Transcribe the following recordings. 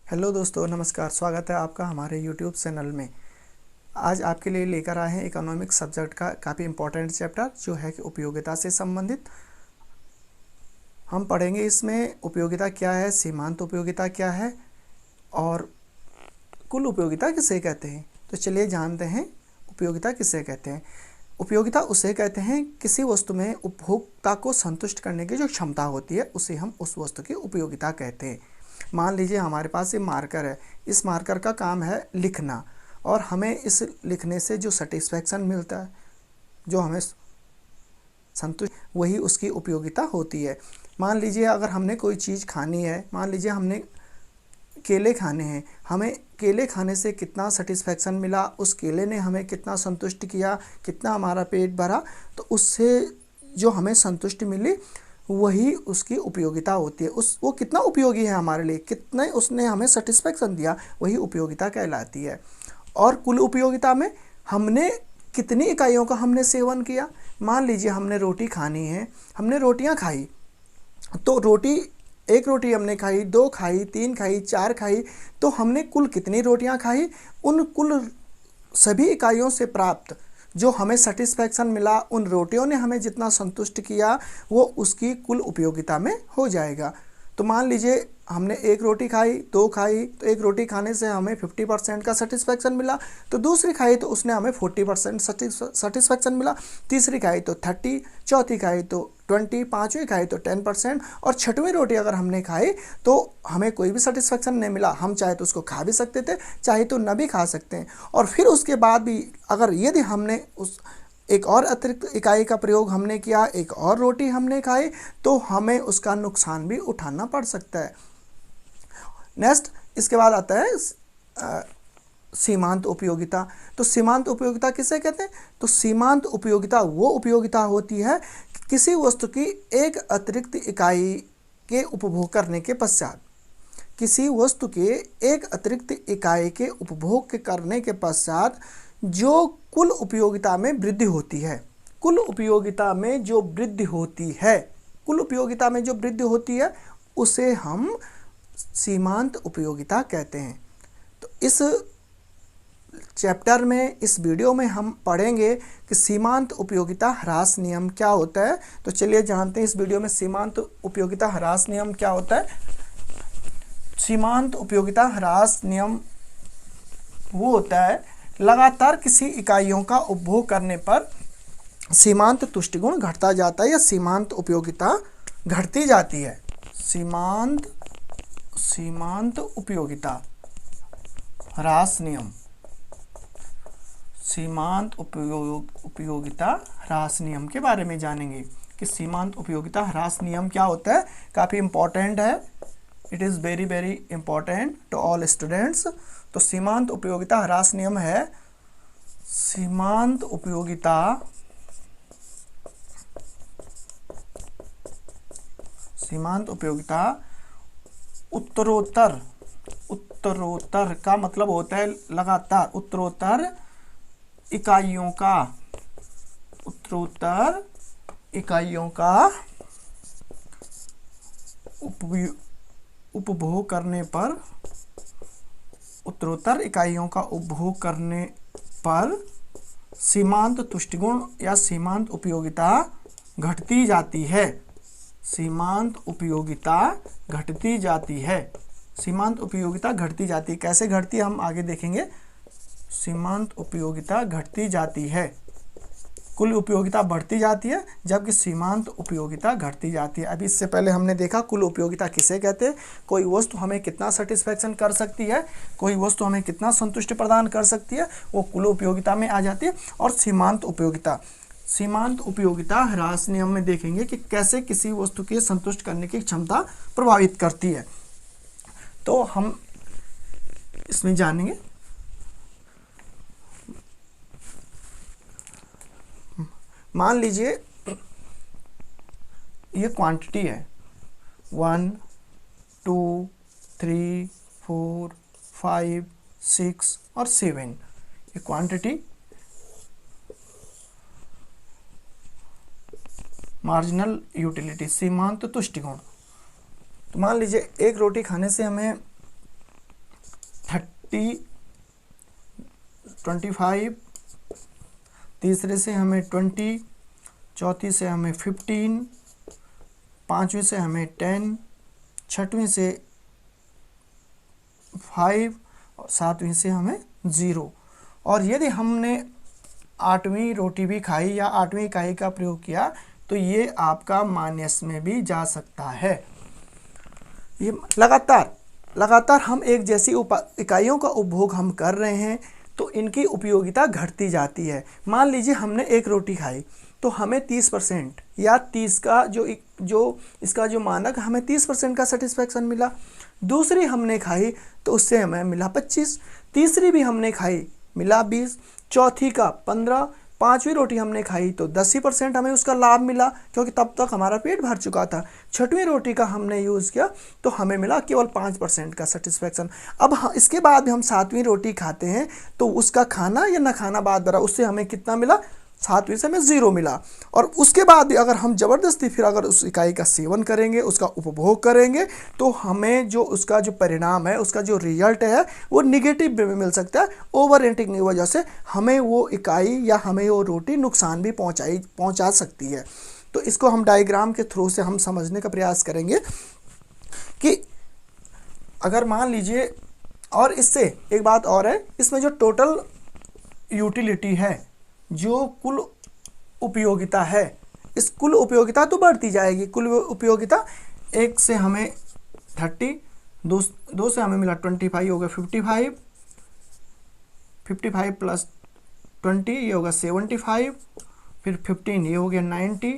Hello दोस्तों, नमस्कार। स्वागत है आपका हमारे यूट्यूब चैनल में। आज आपके लिए लेकर आए हैं इकोनॉमिक्स सब्जेक्ट का काफ़ी इम्पोर्टेंट चैप्टर जो है कि उपयोगिता से संबंधित। हम पढ़ेंगे इसमें उपयोगिता क्या है, सीमांत उपयोगिता क्या है और कुल उपयोगिता किसे कहते हैं। तो चलिए जानते हैं उपयोगिता किसे कहते हैं। उपयोगिता उसे कहते हैं किसी वस्तु में उपभोक्ता को संतुष्ट करने की जो क्षमता होती है उसे हम उस वस्तु की उपयोगिता कहते हैं। मान लीजिए हमारे पास ये मार्कर है, इस मार्कर का काम है लिखना और हमें इस लिखने से जो सेटिस्फैक्शन मिलता है, जो हमें संतुष्ट, वही उसकी उपयोगिता होती है। मान लीजिए अगर हमने कोई चीज़ खानी है, मान लीजिए हमने केले खाने हैं, हमें केले खाने से कितना सेटिस्फैक्शन मिला, उस केले ने हमें कितना संतुष्ट किया, कितना हमारा पेट भरा, तो उससे जो हमें संतुष्टि मिली वही उसकी उपयोगिता होती है। वो कितना उपयोगी है हमारे लिए, कितने उसने हमें सेटिस्फैक्शन दिया, वही उपयोगिता कहलाती है। और कुल उपयोगिता में हमने कितनी इकाइयों का हमने सेवन किया। मान लीजिए हमने रोटी खानी है, हमने रोटियां खाई, तो एक रोटी हमने खाई, 2 खाई, 3 खाई, 4 खाई, तो हमने कुल कितनी रोटियां खाई, उन कुल सभी इकाइयों से प्राप्त जो हमें सेटिस्फैक्शन मिला, उन रोटियों ने हमें जितना संतुष्ट किया वो उसकी कुल उपयोगिता में हो जाएगा। तो मान लीजिए हमने एक रोटी खाई, 2 खाई, तो एक रोटी खाने से हमें 50% का सेटिस्फैक्शन मिला, तो दूसरी खाई तो उसने हमें 40% सेटिस्फैक्शन मिला, तीसरी खाई तो 30, चौथी खाई तो 20, पाँचवीं खाई तो 10%, और छठवीं रोटी अगर हमने खाई तो हमें कोई भी सेटिस्फैक्शन नहीं मिला। हम चाहे तो उसको खा भी सकते थे, चाहे तो न भी खा सकते हैं। और फिर उसके बाद भी अगर यदि हमने उस एक और अतिरिक्त इकाई का प्रयोग हमने किया, एक और रोटी हमने खाई, तो हमें उसका नुकसान भी उठाना पड़ सकता है। नेक्स्ट इसके बाद आता है सीमांत उपयोगिता। तो सीमांत उपयोगिता किसे कहते हैं? तो सीमांत उपयोगिता वो उपयोगिता होती है कि किसी वस्तु की एक अतिरिक्त इकाई के उपभोग करने के पश्चात, किसी वस्तु के एक अतिरिक्त इकाई के उपभोग करने के पश्चात जो कुल उपयोगिता में वृद्धि होती है, कुल उपयोगिता में जो वृद्धि होती है, कुल उपयोगिता में जो वृद्धि होती है उसे हम सीमांत उपयोगिता कहते हैं। तो इस चैप्टर में, इस वीडियो में हम पढ़ेंगे कि सीमांत उपयोगिता ह्रास नियम क्या होता है। तो चलिए जानते हैं इस वीडियो में सीमांत उपयोगिता ह्रास नियम क्या होता है। सीमांत उपयोगिता ह्रास नियम वो होता है लगातार किसी इकाइयों का उपभोग करने पर सीमांत तुष्टिगुण घटता जाता है या सीमांत उपयोगिता घटती जाती है। सीमांत उपयोगिता ह्रास नियम, सीमांत उपयोगिता ह्रास नियम के बारे में जानेंगे कि सीमांत उपयोगिता ह्रास नियम क्या होता है। काफ़ी इम्पोर्टेंट है, it is very very important to all students. तो सीमांत उपयोगिता ह्रास नियम है, सीमांत उपयोगिता उत्तरोत्तर का मतलब होता है लगातार, उत्तरोत्तर इकाइयों का उपभोग करने पर, उत्तरोत्तर इकाइयों का उपभोग करने पर सीमांत तुष्टिगुण या सीमांत उपयोगिता घटती जाती है। सीमांत उपयोगिता घटती जाती है, सीमांत उपयोगिता घटती जाती है। कैसे घटती है हम आगे देखेंगे। सीमांत उपयोगिता घटती जाती है, कुल उपयोगिता बढ़ती जाती है जबकि सीमांत उपयोगिता घटती जाती है। अभी इससे पहले हमने देखा कुल उपयोगिता किसे कहते हैं। कोई वस्तु हमें कितना सेटिस्फैक्शन कर सकती है, कोई वस्तु हमें कितना संतुष्टि प्रदान कर सकती है, वो कुल उपयोगिता में आ जाती है। और सीमांत उपयोगिता ह्रास नियम में देखेंगे कि कैसे किसी वस्तु के संतुष्ट करने की क्षमता प्रभावित करती है। तो हम इसमें जानेंगे। मान लीजिए ये क्वांटिटी है 1, 2, 3, 4, 5, 6 और 7, ये क्वांटिटी मार्जिनल यूटिलिटी, सीमांत तुष्टिगुण। तो मान लीजिए एक रोटी खाने से हमें 25, तीसरे से हमें 20, चौथी से हमें 15, पाँचवीं से हमें 10, छठवीं से 5 और सातवीं से हमें 0। और यदि हमने 8वीं रोटी भी खाई या 8वीं इकाई का प्रयोग किया तो ये आपका माइनस में भी जा सकता है। ये लगातार हम एक जैसी इकाइयों का उपभोग हम कर रहे हैं तो इनकी उपयोगिता घटती जाती है। मान लीजिए हमने एक रोटी खाई तो हमें 30% या 30 का जो इसका जो मानक हमें 30% का सेटिस्फैक्शन मिला। दूसरी हमने खाई तो उससे हमें मिला 25, तीसरी भी हमने खाई मिला 20, चौथी का 15, पाँचवीं रोटी हमने खाई तो 10% हमें उसका लाभ मिला क्योंकि तब तक हमारा पेट भर चुका था। छठवीं रोटी का हमने यूज़ किया तो हमें मिला केवल 5% का सेटिस्फैक्शन। अब इसके बाद हम 7वीं रोटी खाते हैं तो उसका खाना या ना खाना बाद बरा उससे हमें कितना मिला, 7वीं से हमें 0 मिला। और उसके बाद भी अगर हम ज़बरदस्ती फिर अगर उस इकाई का सेवन करेंगे, उसका उपभोग करेंगे तो हमें जो उसका जो परिणाम है, उसका जो रिजल्ट है वो निगेटिव में मिल सकता है। ओवर ईटिंग की वजह से हमें वो इकाई या हमें वो रोटी नुकसान भी पहुंचा सकती है। तो इसको हम डायग्राम के थ्रू से हम समझने का प्रयास करेंगे कि अगर मान लीजिए, और इससे एक बात और है, इसमें जो टोटल यूटिलिटी है, जो कुल उपयोगिता है, इस कुल उपयोगिता तो बढ़ती जाएगी। कुल उपयोगिता 1 से हमें 30, 2 से हमें मिला 25 हो गया 55 प्लस 20 ये होगा 75, फिर 15 ये हो गया 90,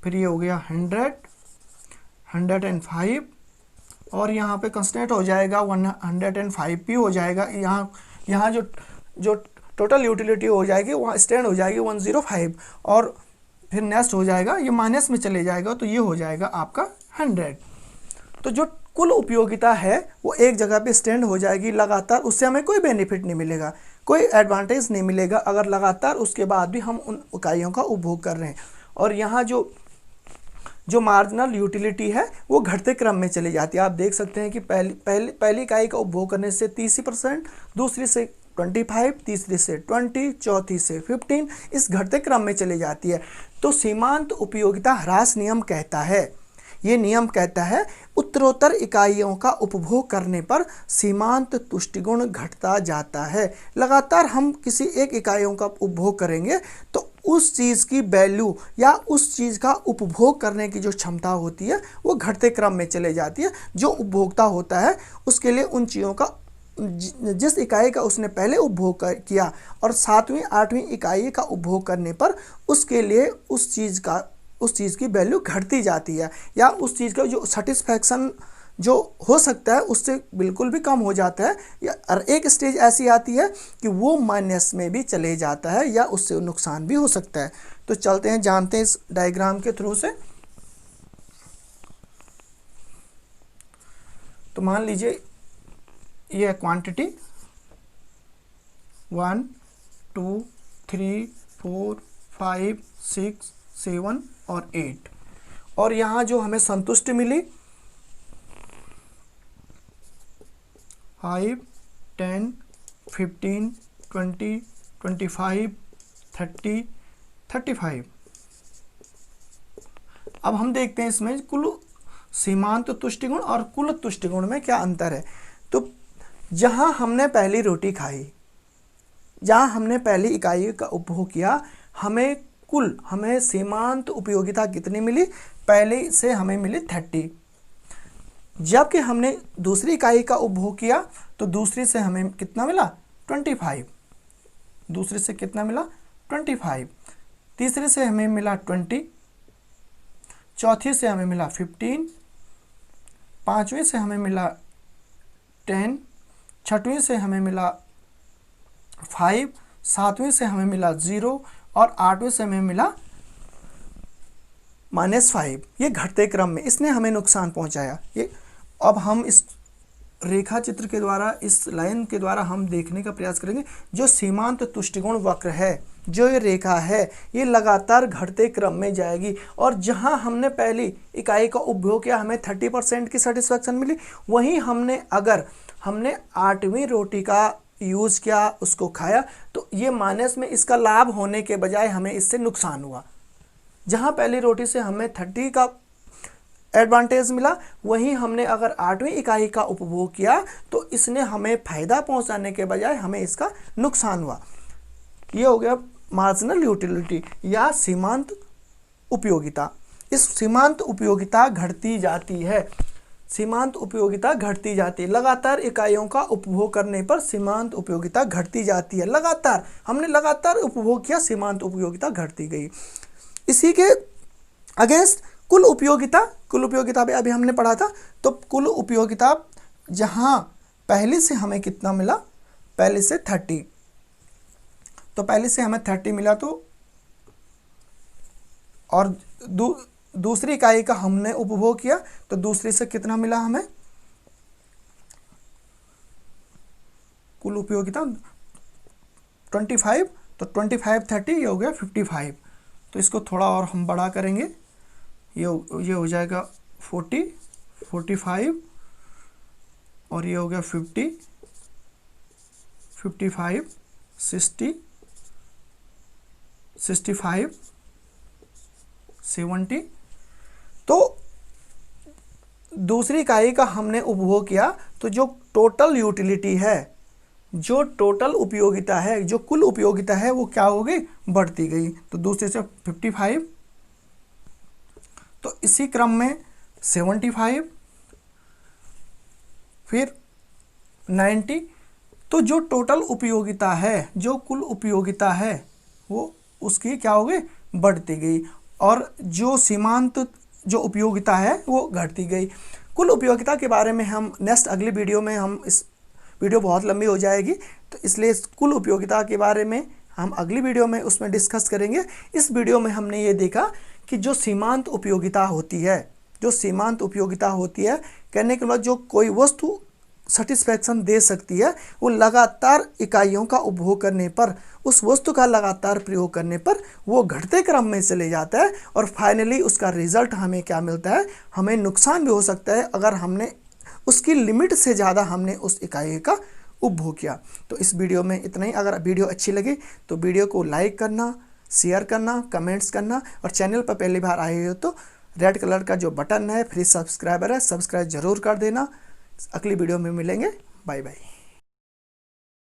फिर ये हो गया 105 और यहाँ पे कंस्टेंट हो जाएगा 105 भी हो जाएगा। यहाँ जो टोटल यूटिलिटी हो जाएगी वहाँ स्टैंड हो जाएगी 105 और फिर नेक्स्ट हो जाएगा, ये माइनस में चले जाएगा तो ये हो जाएगा आपका 100। तो जो कुल उपयोगिता है वो एक जगह पे स्टैंड हो जाएगी लगातार, उससे हमें कोई बेनिफिट नहीं मिलेगा, कोई एडवांटेज नहीं मिलेगा अगर लगातार उसके बाद भी हम उन इकाइयों का उपभोग कर रहे हैं। और यहाँ जो मार्जिनल यूटिलिटी है वो घटते क्रम में चली जाती है। आप देख सकते हैं कि पहली इकाई का उपभोग करने से 30%, दूसरी से 25, तीसरी से 20, चौथी से 15, इस घटते क्रम में चली जाती है। तो सीमांत उपयोगिता ह्रास नियम कहता है, ये नियम कहता है उत्तरोत्तर इकाइयों का उपभोग करने पर सीमांत तुष्टिगुण घटता जाता है। लगातार हम किसी एक इकाइयों का उपभोग करेंगे तो उस चीज़ की वैल्यू या उस चीज़ का उपभोग करने की जो क्षमता होती है वो घटते क्रम में चले जाती है। जो उपभोक्ता होता है उसके लिए उन चीज़ों का, जिस इकाई का उसने पहले उपभोग किया और 7वीं 8वीं इकाई का उपभोग करने पर उसके लिए उस चीज़ की वैल्यू घटती जाती है या उस चीज़ का जो सेटिस्फैक्शन जो हो सकता है उससे बिल्कुल भी कम हो जाता है, या एक स्टेज ऐसी आती है कि वो माइनस में भी चले जाता है या उससे नुकसान भी हो सकता है। तो चलते हैं, जानते हैं इस डायग्राम के थ्रू से। तो मान लीजिए ये है क्वांटिटी 1 2 3 4 5 6 7 और 8 और यहाँ जो हमें संतुष्टि मिली 5 10 15 20 25 30 35। अब हम देखते हैं इसमें कुल सीमांत तुष्टिगुण और कुल तुष्टिगुण में क्या अंतर है। तो जहाँ हमने पहली रोटी खाई, जहाँ हमने पहली इकाई का उपभोग किया, हमें सीमांत उपयोगिता कितनी मिली, पहले से हमें मिली 30। जबकि हमने दूसरी इकाई का उपभोग किया तो दूसरी से हमें कितना मिला 25, दूसरी से कितना मिला 25, तीसरे से हमें मिला 20, चौथी से हमें मिला 15, पाँचवीं से हमें मिला 10, छठवीं से हमें मिला 5, सातवीं से हमें मिला 0 और 8वीं से हमें मिला -5। ये घटते क्रम में इसने हमें नुकसान पहुंचाया। ये अब हम इस रेखा चित्र के द्वारा, इस लाइन के द्वारा हम देखने का प्रयास करेंगे। जो सीमांत तुष्टिगुण वक्र है, जो ये रेखा है, ये लगातार घटते क्रम में जाएगी और जहां हमने पहली इकाई का उपभोग किया हमें 30% की सेटिस्फैक्शन मिली, वहीं हमने अगर हमने 8वीं रोटी का यूज़ किया, उसको खाया, तो ये माइनस में इसका लाभ होने के बजाय हमें इससे नुकसान हुआ। जहाँ पहली रोटी से हमें 30 का एडवांटेज मिला, वहीं हमने अगर 8वीं इकाई का उपभोग किया तो इसने हमें फ़ायदा पहुंचाने के बजाय हमें इसका नुकसान हुआ। ये हो गया मार्जिनल यूटिलिटी या सीमांत उपयोगिता। इस सीमांत उपयोगिता घटती जाती है, सीमांत उपयोगिता घटती जाती है। लगातार इकाइयों का उपभोग करने पर सीमांत उपयोगिता घटती जाती है। लगातार हमने लगातार उपभोग किया, सीमांत उपयोगिता घटती गई। इसी के अगेंस्ट कुल उपयोगिता, कुल उपयोगिता भी अभी हमने पढ़ा था। तो कुल उपयोगिता जहां पहले से हमें कितना मिला, पहले से 30, तो पहले से हमें 30 मिला, तो और दूसरी इकाई का हमने उपभोग किया तो दूसरी से कितना मिला हमें, कुल उपयोगिता 25, तो 25 30 ये हो गया 55। तो इसको थोड़ा और हम बड़ा करेंगे, ये हो जाएगा 40 45 और ये हो गया 50 55 60 65 70। तो दूसरी इकाई का हमने उपभोग किया तो जो टोटल यूटिलिटी है, जो टोटल उपयोगिता है, जो कुल उपयोगिता है, वो क्या हो गई, बढ़ती गई। तो दूसरे से 55, तो इसी क्रम में 75, फिर 90। तो जो टोटल उपयोगिता है, जो कुल उपयोगिता है, वो उसकी क्या हो गई, बढ़ती गई, और जो सीमांत जो उपयोगिता है वो घटती गई। कुल उपयोगिता के बारे में हम नेक्स्ट अगली वीडियो में, हम इस वीडियो बहुत लंबी हो जाएगी, तो इसलिए कुल उपयोगिता के बारे में हम अगली वीडियो में उसमें डिस्कस करेंगे। इस वीडियो में हमने ये देखा कि जो सीमांत उपयोगिता होती है, जो सीमांत उपयोगिता होती है, कहने के बाद जो कोई वस्तु सेटिस्फैक्शन दे सकती है, वो लगातार इकाइयों का उपभोग करने पर, उस वस्तु का लगातार प्रयोग करने पर वो घटते क्रम में चले जाता है, और फाइनली उसका रिजल्ट हमें क्या मिलता है, हमें नुकसान भी हो सकता है अगर हमने उसकी लिमिट से ज़्यादा हमने उस इकाई का उपभोग किया। तो इस वीडियो में इतना ही। अगर वीडियो अच्छी लगी तो वीडियो को लाइक करना, शेयर करना, कमेंट्स करना, और चैनल पर पहली बार आए हो तो रेड कलर का जो बटन है फ्री सब्सक्राइबर है, सब्सक्राइब जरूर कर देना। अगली वीडियो में मिलेंगे, बाय बाय।